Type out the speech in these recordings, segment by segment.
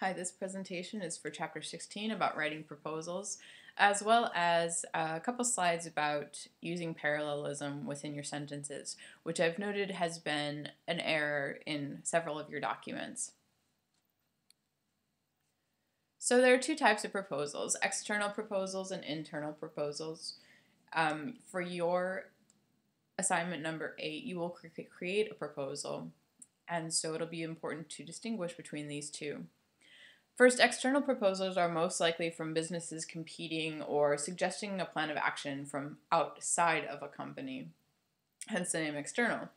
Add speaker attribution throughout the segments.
Speaker 1: Hi, this presentation is for Chapter 16 about writing proposals, as well as a couple slides about using parallelism within your sentences, which I've noted has been an error in several of your documents. So there are two types of proposals, external proposals and internal proposals. For your assignment number 8, you will create a proposal, and so it'll be important to distinguish between these two. First, external proposals are most likely from businesses competing or suggesting a plan of action from outside of a company, hence the name external.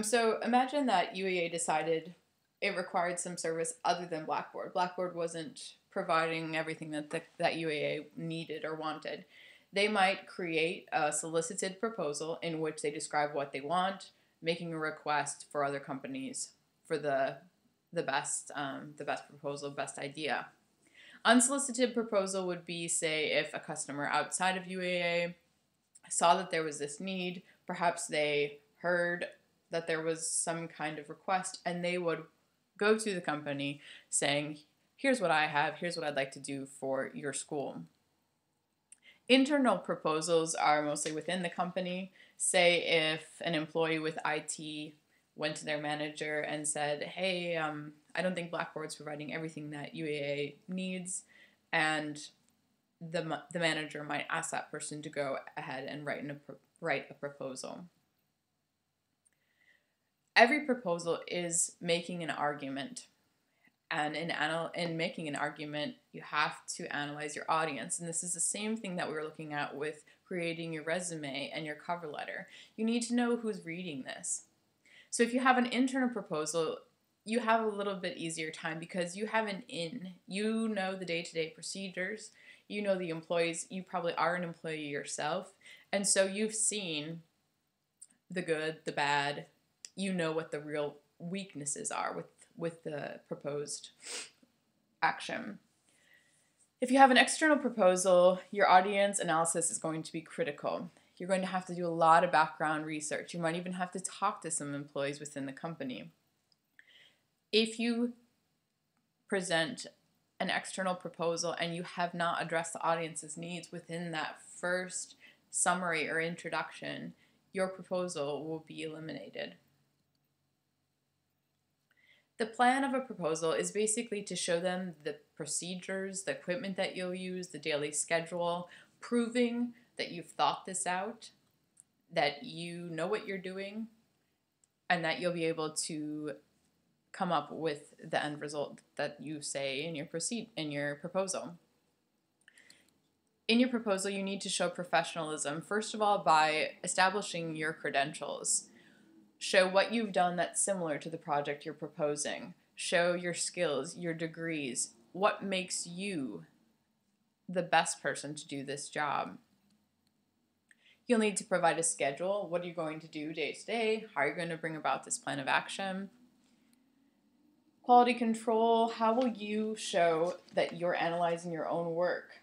Speaker 1: So imagine that UEA decided it required some service other than Blackboard. Blackboard wasn't providing everything that UEA needed or wanted. They might create a solicited proposal in which they describe what they want, making a request for other companies for the best proposal, best idea. Unsolicited proposal would be, say, if a customer outside of UEA saw that there was this need, perhaps they heard that there was some kind of request, and they would go to the company saying, here's what I have, here's what I'd like to do for your school. Internal proposals are mostly within the company. Say if an employee with IT went to their manager and said, hey, I don't think Blackboard's providing everything that UEA needs, and the manager might ask that person to go ahead and write a proposal. Every proposal is making an argument, and in making an argument, you have to analyze your audience, and this is the same thing that we were looking at with creating your resume and your cover letter. You need to know who's reading this. So if you have an internal proposal, you have a little bit easier time because you have an in. You know the day-to-day procedures. You know the employees. You probably are an employee yourself. And so you've seen the good, the bad. You know what the real weaknesses are with the proposed action. If you have an external proposal, your audience analysis is going to be critical. You're going to have to do a lot of background research. You might even have to talk to some employees within the company. If you present an external proposal and you have not addressed the audience's needs within that first summary or introduction, your proposal will be eliminated. The plan of a proposal is basically to show them the procedures, the equipment that you'll use, the daily schedule, proving that you've thought this out, that you know what you're doing, and that you'll be able to come up with the end result that you say in your proposal. In your proposal, you need to show professionalism, first of all, by establishing your credentials. Show what you've done that's similar to the project you're proposing. Show your skills, your degrees, what makes you the best person to do this job. You'll need to provide a schedule. What are you going to do day to day? How are you going to bring about this plan of action? Quality control. How will you show that you're analyzing your own work?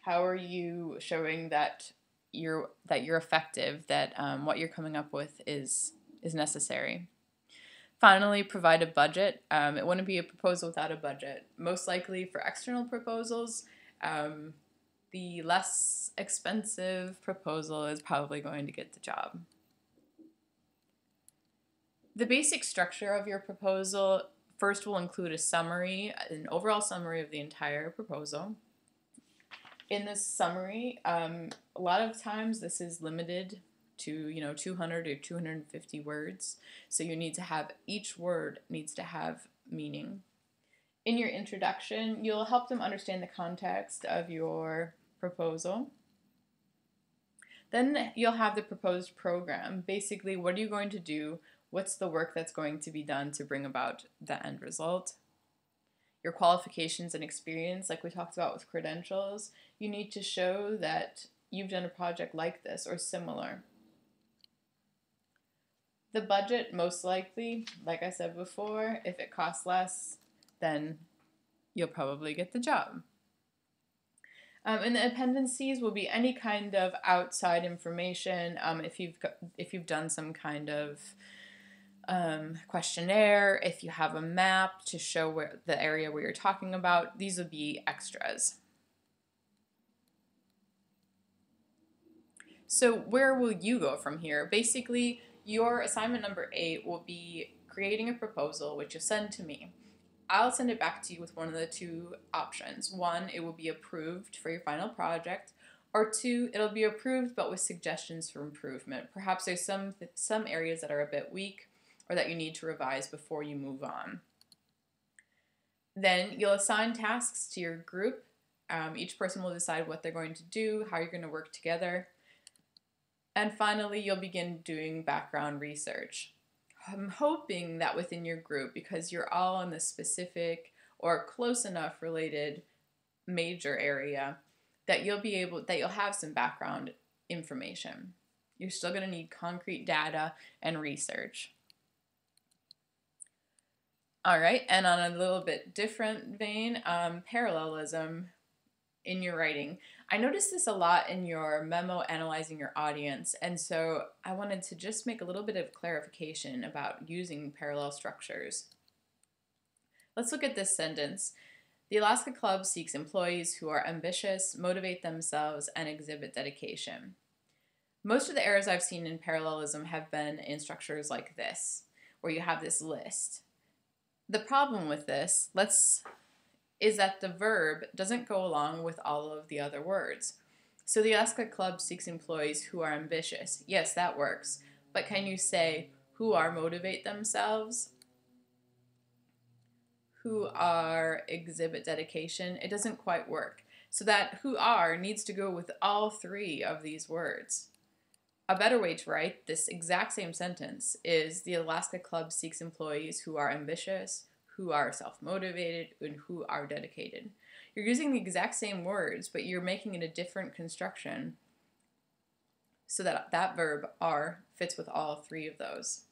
Speaker 1: How are you showing that you're effective, that what you're coming up with is necessary? Finally, provide a budget. It wouldn't be a proposal without a budget. Most likely for external proposals, the less expensive proposal is probably going to get the job. The basic structure of your proposal first will include a summary, an overall summary of the entire proposal. In this summary, a lot of times this is limited to 200 or 250 words, so you need to have, each word needs to have meaning. In your introduction, you'll help them understand the context of your proposal. Then you'll have the proposed program. Basically, what are you going to do? What's the work that's going to be done to bring about the end result? Your qualifications and experience, like we talked about with credentials, you need to show that you've done a project like this or similar. The budget, most likely, like I said before, if it costs less, then you'll probably get the job. And the appendices will be any kind of outside information. If you've done some kind of questionnaire, if you have a map to show where the area where you're talking about, these would be extras. So where will you go from here? Basically, your assignment number 8 will be creating a proposal, which you send to me. I'll send it back to you with one of the two options. One, it will be approved for your final project, or two, it'll be approved but with suggestions for improvement. Perhaps there's some areas that are a bit weak or that you need to revise before you move on. Then you'll assign tasks to your group. Each person will decide what they're going to do, how you're going to work together. And finally, you'll begin doing background research. I'm hoping that within your group, because you're all in the specific or close enough related major area, that you'll have some background information. You're still going to need concrete data and research. All right, and on a little bit different vein, parallelism in your writing. I noticed this a lot in your memo analyzing your audience, and so I wanted to just make a little bit of clarification about using parallel structures. Let's look at this sentence. The Alaska Club seeks employees who are ambitious, motivate themselves, and exhibit dedication. Most of the errors I've seen in parallelism have been in structures like this, where you have this list. The problem with this is that the verb doesn't go along with all of the other words. So the Alaska Club seeks employees who are ambitious. Yes, that works. But can you say who are motivate themselves? Who are exhibit dedication? It doesn't quite work. So that who are needs to go with all three of these words. A better way to write this exact same sentence is the Alaska Club seeks employees who are ambitious, who are self-motivated, and who are dedicated. You're using the exact same words, but you're making it a different construction so that that verb are fits with all three of those.